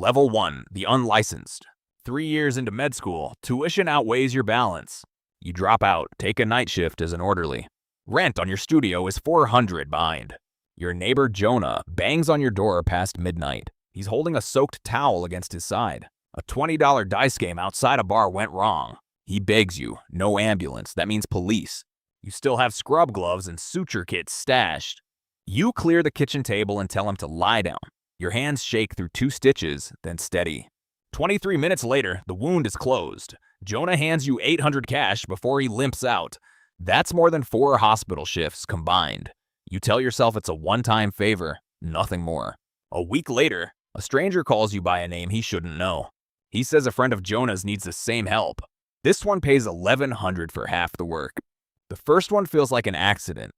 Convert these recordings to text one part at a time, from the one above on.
Level 1, the unlicensed. 3 years into med school, tuition outweighs your balance. You drop out, take a night shift as an orderly. Rent on your studio is $400 behind. Your neighbor Jonah bangs on your door past midnight. He's holding a soaked towel against his side. A $20 dice game outside a bar went wrong. He begs you, no ambulance, that means police. You still have scrub gloves and suture kits stashed. You clear the kitchen table and tell him to lie down. Your hands shake through 2 stitches, then steady. 23 minutes later, the wound is closed. Jonah hands you $800 cash before he limps out. That's more than 4 hospital shifts combined. You tell yourself it's a one-time favor, nothing more. A week later, a stranger calls you by a name he shouldn't know. He says a friend of Jonah's needs the same help. This one pays $1,100 for half the work. The first one feels like an accident.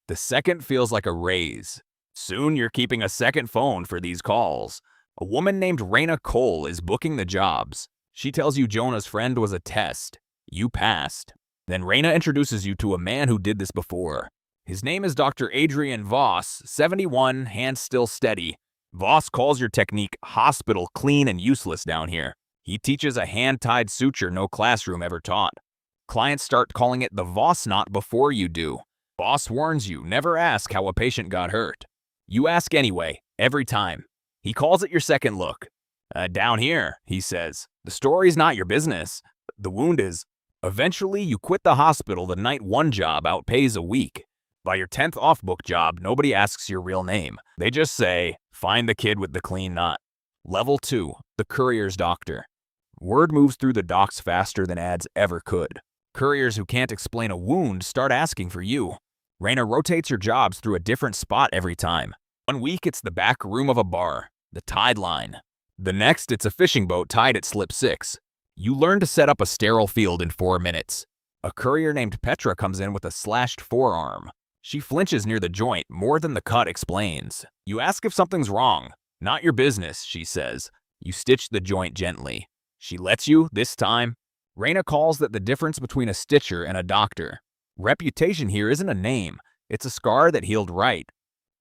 The second feels like a raise. Soon you're keeping a second phone for these calls. A woman named Raina Cole is booking the jobs. She tells you Jonah's friend was a test. You passed. Then Raina introduces you to a man who did this before. His name is Dr. Adrian Voss, 71, hands still steady. Voss calls your technique hospital clean and useless down here. He teaches a hand-tied suture no classroom ever taught. Clients start calling it the Voss knot before you do. Voss warns you, never ask how a patient got hurt. You ask anyway, every time. He calls it your second look. Down here, he says. The story's not your business. The wound is. Eventually, you quit the hospital the night one job outpays a week. By your 10th off-book job, nobody asks your real name. They just say, find the kid with the clean knot. Level 2, the courier's doctor. Word moves through the docks faster than ads ever could. Couriers who can't explain a wound start asking for you. Raina rotates your jobs through a different spot every time. One week, it's the back room of a bar, the tide line. The next, it's a fishing boat tied at slip 6. You learn to set up a sterile field in 4 minutes. A courier named Petra comes in with a slashed forearm. She flinches near the joint more than the cut explains. You ask if something's wrong. Not your business, she says. You stitch the joint gently. She lets you, this time. Raina calls that the difference between a stitcher and a doctor. Reputation here isn't a name. It's a scar that healed right.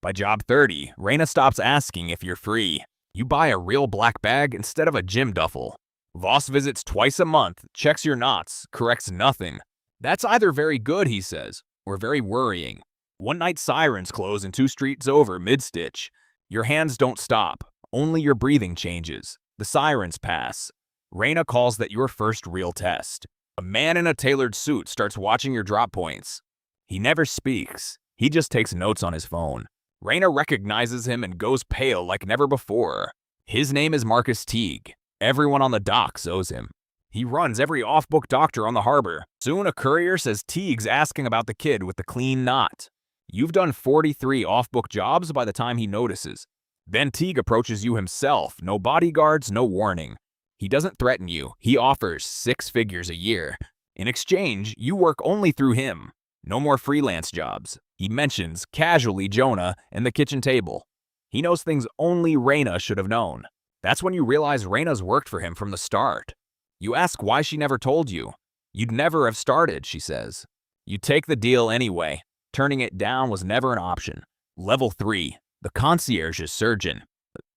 By job 30, Raina stops asking if you're free. You buy a real black bag instead of a gym duffel. Voss visits twice a month, checks your knots, corrects nothing. That's either very good, he says, or very worrying. One night sirens close in 2 streets over mid-stitch. Your hands don't stop, only your breathing changes. The sirens pass. Raina calls that your first real test. A man in a tailored suit starts watching your drop points. He never speaks. He just takes notes on his phone. Raina recognizes him and goes pale like never before. His name is Marcus Teague. Everyone on the docks owes him. He runs every off-book doctor on the harbor. Soon a courier says Teague's asking about the kid with the clean knot. You've done 43 off-book jobs by the time he notices. Then Teague approaches you himself, no bodyguards, no warning. He doesn't threaten you, he offers 6 figures a year. In exchange, you work only through him. No more freelance jobs. He mentions, casually, Jonah and the kitchen table. He knows things only Raina should have known. That's when you realize Raina's worked for him from the start. You ask why she never told you. You'd never have started, she says. You take the deal anyway. Turning it down was never an option. Level 3, the concierge's surgeon.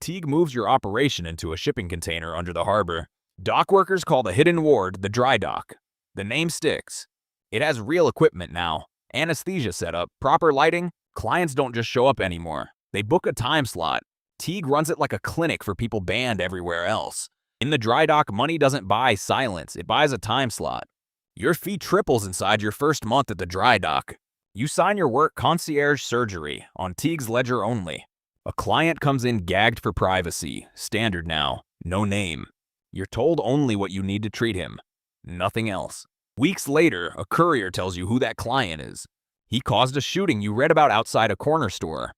Teague moves your operation into a shipping container under the harbor. Dock workers call the hidden ward the dry dock. The name sticks. It has real equipment now. Anesthesia setup, proper lighting. Clients don't just show up anymore. They book a time slot. Teague runs it like a clinic for people banned everywhere else. In the dry dock, money doesn't buy silence, it buys a time slot. Your fee triples inside your first month at the dry dock. You sign your work concierge surgery, on Teague's ledger only. A client comes in gagged for privacy, standard now, no name. You're told only what you need to treat him, nothing else. Weeks later, a courier tells you who that client is. He caused a shooting you read about outside a corner store.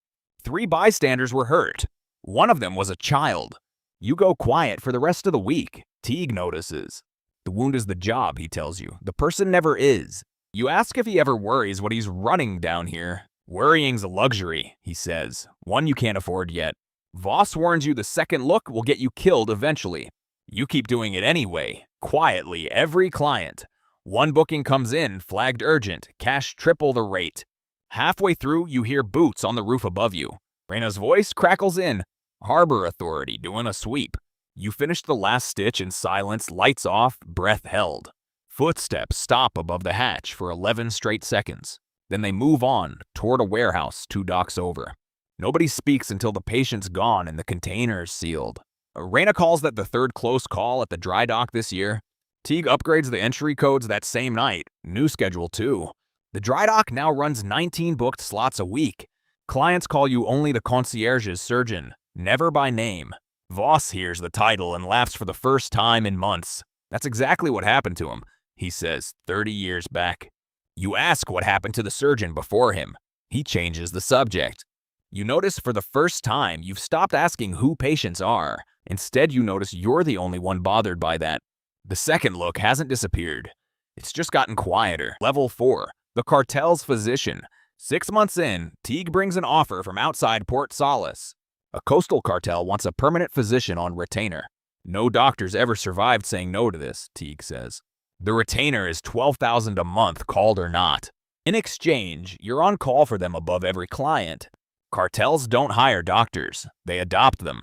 3 bystanders were hurt. One of them was a child. You go quiet for the rest of the week. Teague notices. The wound is the job, he tells you. The person never is. You ask if he ever worries what he's running down here. Worrying's a luxury, he says. One you can't afford yet. Voss warns you the second look will get you killed eventually. You keep doing it anyway, quietly, every client. One booking comes in, flagged urgent, cash triple the rate. Halfway through, you hear boots on the roof above you. Raina's voice crackles in. Harbor Authority doing a sweep. You finish the last stitch in silence, lights off, breath held. Footsteps stop above the hatch for 11 straight seconds. Then they move on toward a warehouse 2 docks over. Nobody speaks until the patient's gone and the container's sealed. Raina calls that the 3rd close call at the dry dock this year. Teague upgrades the entry codes that same night. New schedule too. The dry dock now runs 19 booked slots a week. Clients call you only the concierge's surgeon, never by name. Voss hears the title and laughs for the first time in months. That's exactly what happened to him, he says, 30 years back. You ask what happened to the surgeon before him. He changes the subject. You notice for the first time you've stopped asking who patients are. Instead, you notice you're the only one bothered by that. The second look hasn't disappeared. It's just gotten quieter. Level 4, the Cartel's physician. 6 months in, Teague brings an offer from outside Port Solace. A coastal cartel wants a permanent physician on retainer. No doctors ever survived saying no to this, Teague says. The retainer is $12,000 a month, called or not. In exchange, you're on call for them above every client. Cartels don't hire doctors, they adopt them.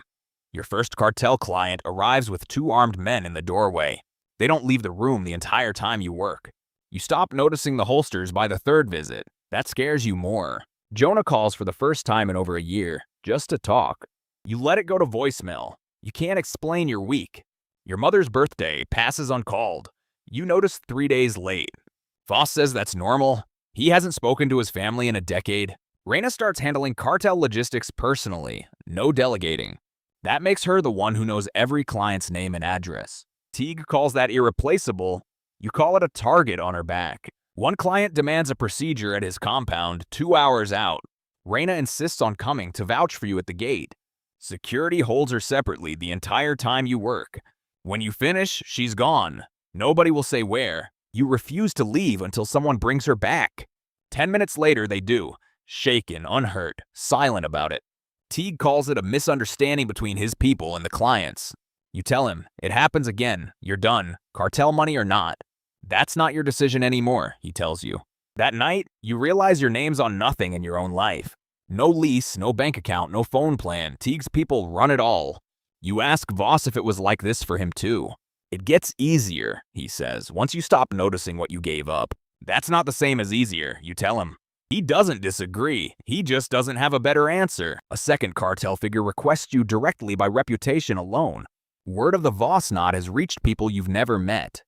Your first cartel client arrives with 2 armed men in the doorway. They don't leave the room the entire time you work. You stop noticing the holsters by the 3rd visit. That scares you more. Jonah calls for the first time in over a year, just to talk. You let it go to voicemail. You can't explain you're weak. Your mother's birthday passes uncalled. You notice 3 days late. Voss says that's normal. He hasn't spoken to his family in a decade. Raina starts handling cartel logistics personally, no delegating. That makes her the one who knows every client's name and address. Teague calls that irreplaceable. You call it a target on her back. One client demands a procedure at his compound 2 hours out. Raina insists on coming to vouch for you at the gate. Security holds her separately the entire time you work. When you finish, she's gone. Nobody will say where. You refuse to leave until someone brings her back. 10 minutes later, they do. Shaken, unhurt, silent about it. Teague calls it a misunderstanding between his people and the clients. You tell him, it happens again, you're done, cartel money or not. That's not your decision anymore, he tells you. That night, you realize your name's on nothing in your own life. No lease, no bank account, no phone plan. Teague's people run it all. You ask Voss if it was like this for him too. It gets easier, he says, once you stop noticing what you gave up. That's not the same as easier, you tell him. He doesn't disagree. He just doesn't have a better answer. A second cartel figure requests you directly by reputation alone. Word of the Voss knot has reached people you've never met.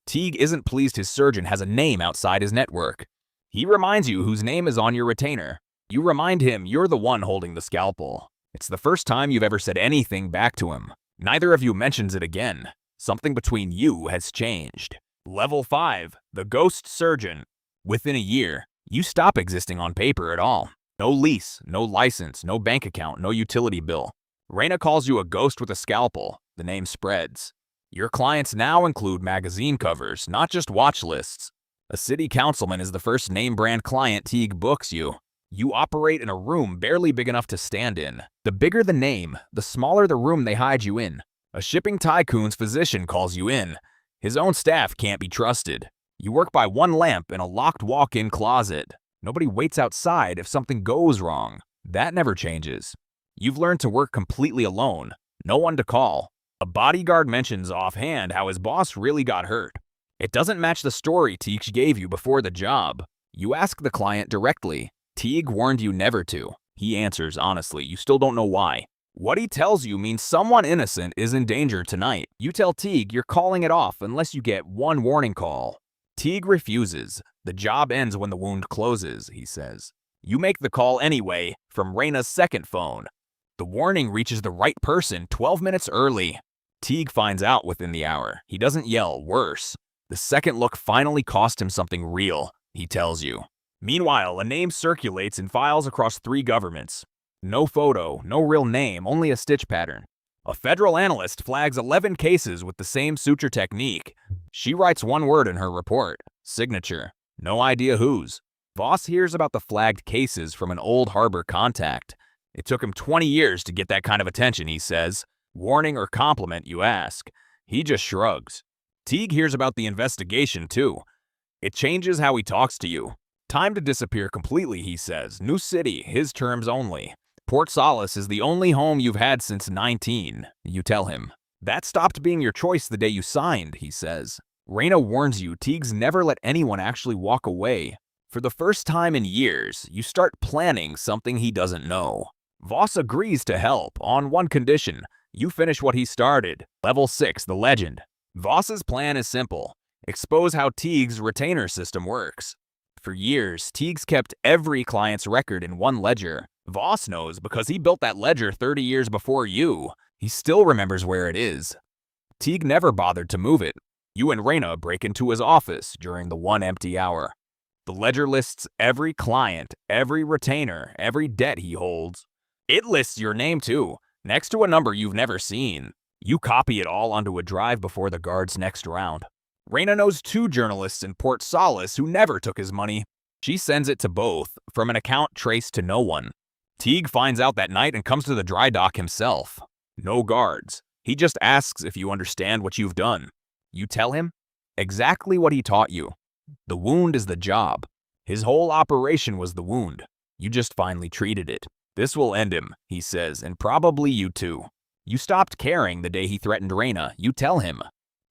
Teague isn't pleased his surgeon has a name outside his network. He reminds you whose name is on your retainer. You remind him you're the one holding the scalpel. It's the first time you've ever said anything back to him. Neither of you mentions it again. Something between you has changed. Level 5, the ghost surgeon. Within a year, you stop existing on paper at all. No lease, no license, no bank account, no utility bill. Raina calls you a ghost with a scalpel. The name spreads. Your clients now include magazine covers, not just watch lists. A city councilman is the first name-brand client Teague books you. You operate in a room barely big enough to stand in. The bigger the name, the smaller the room they hide you in. A shipping tycoon's physician calls you in. His own staff can't be trusted. You work by one lamp in a locked walk-in closet. Nobody waits outside if something goes wrong. That never changes. You've learned to work completely alone. No one to call. A bodyguard mentions offhand how his boss really got hurt. It doesn't match the story Teague gave you before the job. You ask the client directly. Teague warned you never to. He answers honestly. You still don't know why. What he tells you means someone innocent is in danger tonight. You tell Teague you're calling it off unless you get one warning call. Teague refuses. The job ends when the wound closes, he says. You make the call anyway, from Raina's second phone. The warning reaches the right person 12 minutes early. Teague finds out within the hour. He doesn't yell, worse. The second look finally cost him something real, he tells you. Meanwhile, a name circulates in files across 3 governments. No photo, no real name, only a stitch pattern. A federal analyst flags 11 cases with the same suture technique. She writes one word in her report, signature. No idea whose. Voss hears about the flagged cases from an old harbor contact. It took him 20 years to get that kind of attention, he says. Warning or compliment, you ask. He just shrugs. Teague hears about the investigation, too. It changes how he talks to you. Time to disappear completely, he says. New city, his terms only. Port Solace is the only home you've had since 19, you tell him. That stopped being your choice the day you signed, he says. Reyna warns you Teagues never let anyone actually walk away. For the first time in years, you start planning something he doesn't know. Voss agrees to help on one condition: you finish what he started. Level 6, the legend. Voss's plan is simple: expose how Teagues' retainer system works. For years, Teagues kept every client's record in one ledger. Voss knows because he built that ledger 30 years before you. He still remembers where it is. Teague never bothered to move it. You and Reyna break into his office during the one empty hour. The ledger lists every client, every retainer, every debt he holds. It lists your name too, next to a number you've never seen. You copy it all onto a drive before the guard's next round. Reyna knows 2 journalists in Port Solace who never took his money. She sends it to both, from an account traced to no one. Teague finds out that night and comes to the dry dock himself. No guards. He just asks if you understand what you've done. You tell him exactly what he taught you. The wound is the job. His whole operation was the wound. You just finally treated it. This will end him, he says, and probably you too. You stopped caring the day he threatened Reyna. You tell him.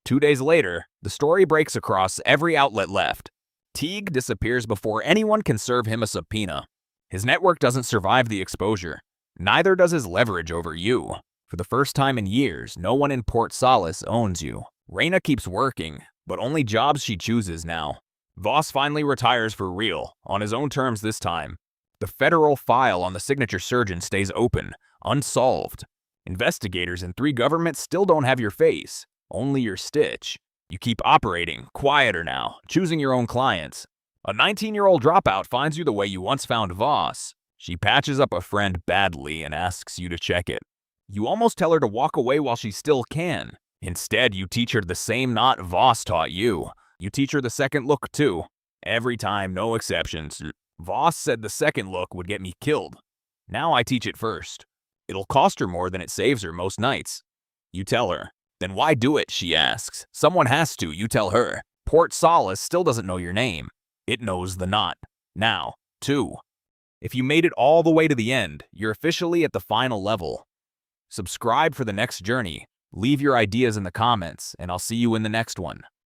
2 days later, the story breaks across every outlet left. Teague disappears before anyone can serve him a subpoena. His network doesn't survive the exposure. Neither does his leverage over you. For the first time in years, no one in Port Solace owns you. Reyna keeps working, but only jobs she chooses now. Voss finally retires for real, on his own terms this time. The federal file on the signature surgeon stays open, unsolved. Investigators in 3 governments still don't have your face, only your stitch. You keep operating, quieter now, choosing your own clients. A 19-year-old dropout finds you the way you once found Voss. She patches up a friend badly and asks you to check it. You almost tell her to walk away while she still can. Instead, you teach her the same knot Voss taught you. You teach her the second look too. Every time, no exceptions. Voss said the second look would get me killed. Now I teach it first. It'll cost her more than it saves her most nights. You tell her. Then why do it, she asks. Someone has to, you tell her. Port Solace still doesn't know your name. It knows the knot. Now, too. If you made it all the way to the end, you're officially at the final level. Subscribe for the next journey. Leave your ideas in the comments, and I'll see you in the next one.